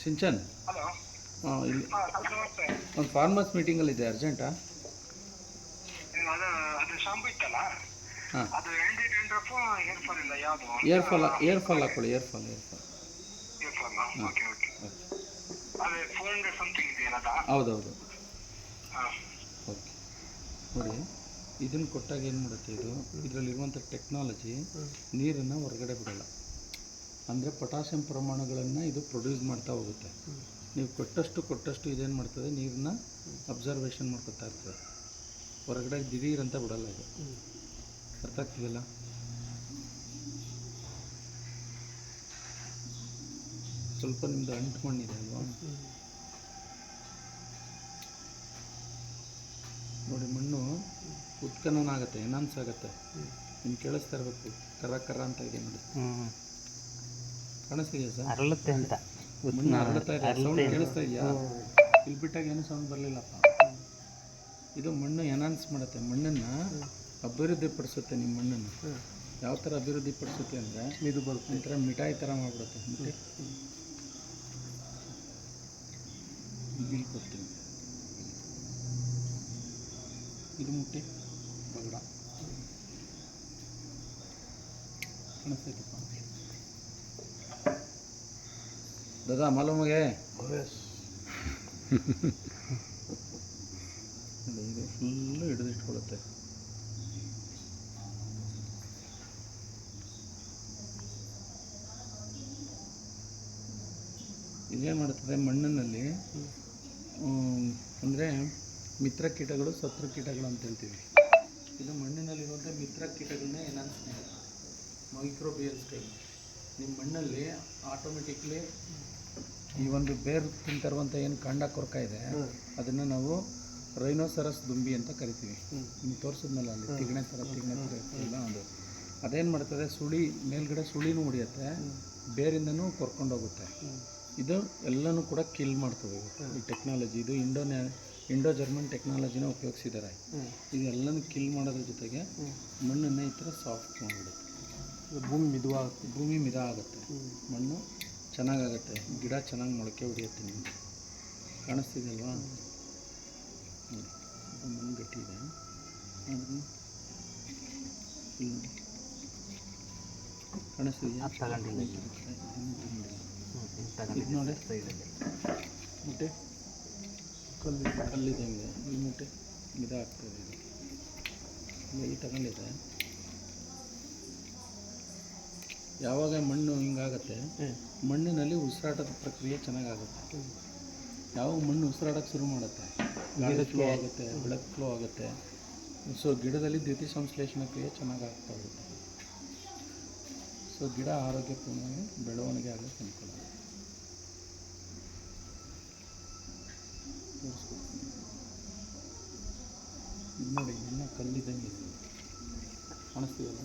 Shinchan, hello. ಇಲ್ಲಿ ನಮಸ್ತೆ. ಒಂದು ಫಾರ್ಮರ್ಸ್ ಮೀಟಿಂಗಲ್ಲಿದೆ, ಅರ್ಜೆಂಟಾ? ಅದು ಶಾಂಪು ಇತ್ತಲ್ಲ, ಹಾಂ, ಅದು ಆ್ಯಂಟಿ ಡ್ಯಾಂಡ್ರಫ್ ಹೇರ್ ಫಾಲ್ ಇಲ್ಲ ಯಾವುದು? ಏರ್ ಫಾಲ್ ಹಾಕೊಳ್ಳಿ, ಏರ್ ಫಾಲ್. Hair fall. ಹಾಂ, ಓಕೆ ಓಕೆ. ಓಕೆ. ಅದೇ 400 ಸಮಥಿಂಗ್ ಇದೆಯಲ್ಲ? ಹೌದೌದು. ಹಾಂ. ಓಕೆ. ನೋಡಿ, ಇದನ್ನು ಕೊಟ್ಟಾಗ ಏನು ಮಾಡುತ್ತೆ ಇದರಲ್ಲಿರುವಂಥ ಟೆಕ್ನಾಲಜಿ ನೀರನ್ನು ಹೊರಗಡೆ ಬಿಡೋಲ್ಲ. ಅಂದರೆ ಪೊಟ್ಯಾಷಿಯಂ ಪ್ರಮಾಣಗಳನ್ನು ಇದು ಪ್ರೊಡ್ಯೂಸ್ ಮಾಡ್ತಾ ಹೋಗುತ್ತೆ. ನೀವು ಕೊಟ್ಟಷ್ಟು ಇದೇನು ಮಾಡ್ತದೆ, ನೀರನ್ನ ಅಬ್ಸರ್ವೇಷನ್ ಮಾಡ್ಕೊತಾ ಇರ್ತದೆ, ಹೊರಗಡೆ ದಿಢೀರಂತ ಬಿಡಲ್ಲ ಇದು. ಅರ್ಥ ಆಗ್ತಿದೆಯಲ್ಲ? ಸ್ವಲ್ಪ ನಿಮ್ಮದು ಅಂಟು ಮಣ್ಣಿದೆ ಅಲ್ವಾ? ನೋಡಿ, ಮಣ್ಣು ಉತ್ಖನನ ಆಗುತ್ತೆ, ಎನಾನ್ಸ್ ಆಗುತ್ತೆ. ನಿಮ್ಗೆ ಕೇಳಿಸ್ತಾ ಇರಬೇಕು, ಕರ ಅಂತ ಇದೆ ನೋಡಿ. ಕಾಣಿಸ್ತಿದೆಯಾ ಸರ್? ಅರಳುತ್ತೆ ಅಂತ ಮಣ್ಣು ಅರಳುತ್ತಾ ಇದೆ. ಸೌಂಡ್ ಕೇಳಿಸ್ತಾ ಇದೆಯಾ? ಇಲ್ಲಿ ಬಿಟ್ಟಾಗ ಏನು ಸೌಂಡ್ ಬರಲಿಲ್ಲಪ್ಪ. ಇದು ಮಣ್ಣು ಎನಾನ್ಸ್ ಮಾಡುತ್ತೆ, ಮಣ್ಣನ್ನು ಅಭಿವೃದ್ಧಿಪಡಿಸುತ್ತೆ. ನಿಮ್ಮ ಮಣ್ಣನ್ನು ಯಾವ ಥರ ಅಭಿವೃದ್ಧಿಪಡಿಸುತ್ತೆ ಅಂದರೆ, ಇದು ಬರುತ್ತೆ, ಈ ಥರ ಮಿಠಾಯಿ ಥರ ಮಾಡಿಬಿಡುತ್ತೆ. ಇಲ್ಲಿ ಕೊಡ್ತೀನಿ, ಇದು ಮುಟ್ಟಿ ಬಗಡ ಕಾಣಿಸ್ತೈತಪ್ಪ. ದಾದಾ ಮಾಲೂಮಗೆ ಇದು ಫುಲ್ಲು ಹಿಡಿದಿಟ್ಕೊಳ್ಳುತ್ತೆ. ಇದೇನು ಮಾಡುತ್ತದೆ, ಮಣ್ಣಿನಲ್ಲಿ ಅಂದರೆ ಮಿತ್ರ ಕೀಟಗಳು, ಶತ್ರು ಕೀಟಗಳು ಅಂತ ಹೇಳ್ತೀವಿ. ಇದು ಮಣ್ಣಿನಲ್ಲಿರುವಂಥ ಮಿತ್ರ ಕೀಟಗಳನ್ನೇ ಎನಾನ್ಸ್ ಮಾಡುತ್ತೆ, ಮೈಕ್ರೋಬಿಯಲ್ಸ್ಗಳು. ನಿಮ್ಮ ಮಣ್ಣಲ್ಲಿ ಆಟೋಮೆಟಿಕ್ಲಿ ಈ ಒಂದು ಬೇರು ತಿಂತಿರುವಂಥ ಏನು ಕಾಂಡ ಕೊರಕ ಇದೆ, ಅದನ್ನು ನಾವು ರೈನೋಸರಸ್ ದುಂಬಿ ಅಂತ ಕರಿತೀವಿ. ನಿಮ್ಗೆ ತೋರಿಸಿದ್ನಲ್ಲ ಅಲ್ಲಿ ತಿಗಣೆ ಥರ ಇರ್ತಿಲ್ಲ, ಅದೇನು ಮಾಡ್ತದೆ, ಮೇಲ್ಗಡೆ ಸುಳಿನೂ ಹೊಡಿಯುತ್ತೆ, ಬೇರಿಂದನೂ ಕೊರ್ಕೊಂಡೋಗುತ್ತೆ. ಇದು ಎಲ್ಲನೂ ಕೂಡ ಕಿಲ್ ಮಾಡ್ತದೆ ಈ ಟೆಕ್ನಾಲಜಿ. ಇದು ಇಂಡೋ ಜರ್ಮನ್ ಟೆಕ್ನಾಲಜಿನ ಉಪಯೋಗಿಸಿದ್ದಾರೆ. ಇದು ಎಲ್ಲನೂ ಕಿಲ್ ಮಾಡೋದ್ರ ಜೊತೆಗೆ ಮಣ್ಣನ್ನು ಈ ಥರ ಸಾಫ್ಟ್ ಮಾಡಿಬಿಡುತ್ತೆ. ಭೂಮಿ ಮಿದ ಆಗುತ್ತೆ, ಮಣ್ಣು ಚೆನ್ನಾಗಾಗುತ್ತೆ, ಗಿಡ ಚೆನ್ನಾಗಿ ಮೊಳಕೆ ಹೊಡಿಯುತ್ತೆ. ನಿಮಗೆ ಕಾಣಿಸ್ತಿದೆಯಲ್ವಾ? ನೋಡಿ, ಮಣ್ಣು ಗಟ್ಟಿ ಇದೆ, ಕಾಣಿಸ್ತಿದೆಯಾ? ಇದು ನೋಡಿ, ಮುಟ್ಟೆ ಕಲ್ಲಿದೆ, ಈ ಮುಟ್ಟೆ ಮಿದ ಆಗ್ತದೆ. ಇದು ಎಲ್ಲಿ ತಗೊಂಡಿದೆ. ಯಾವಾಗ ಮಣ್ಣು ಹಿಂಗಾಗತ್ತೆ, ಮಣ್ಣಿನಲ್ಲಿ ಉಸಿರಾಟದ ಪ್ರಕ್ರಿಯೆ ಚೆನ್ನಾಗಾಗುತ್ತೆ. ಯಾವಾಗ ಮಣ್ಣು ಉಸಿರಾಟಕ್ಕೆ ಶುರು ಮಾಡುತ್ತೆ, ಗಾಳಿ ಫ್ಲೋ ಆಗುತ್ತೆ, ಬೆಳಕು ಫ್ಲೋ ಆಗುತ್ತೆ. ಸೊ ಗಿಡದಲ್ಲಿ ದ್ಯುತಿ ಸಂಶ್ಲೇಷಣ ಕ್ರಿಯೆ ಚೆನ್ನಾಗಿ ಆಗ್ತಾ ಹೋಗುತ್ತೆ. ಸೊ ಗಿಡ ಆರೋಗ್ಯಪೂರ್ಣವಾಗಿ ಬೆಳವಣಿಗೆ ಆಗೋಕ್ಕೆ ಅನುಕೂಲ ಆಗುತ್ತೆ. ಇದು ನೋಡಿ, ಇನ್ನೂ ಕಲ್ಲಿದ್ದಂಗೆ ಇದೆ, ಕಾಣಿಸ್ತೀವಲ್ಲ?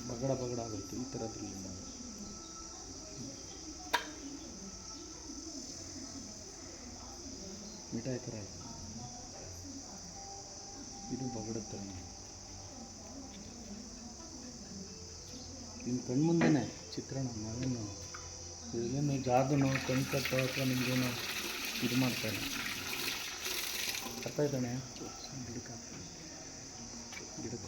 ಬಗಡ ಆಗುತ್ತೆ ಈ ಥರದ್ರಿಂದ. ಮಿಠಾಯಿ ಥರ ಇದೆ, ಇದು ಬಗಡ ಥರ. ನಿಮ್ಮ ಕಣ್ಮುಂದೆನೇ ಚಿತ್ರಣ. ನಾವೇನು ಜಾದೂನು ಕಣ್ಣು ಕಟ್ಟೋ ಅಥವಾ ನಿಮಗೇನು ಇದು ಮಾಡ್ತಾನೆ. ಅರ್ಥ ಆಯ್ತಾನೆ? ಗಿಡಕ್ಕೆ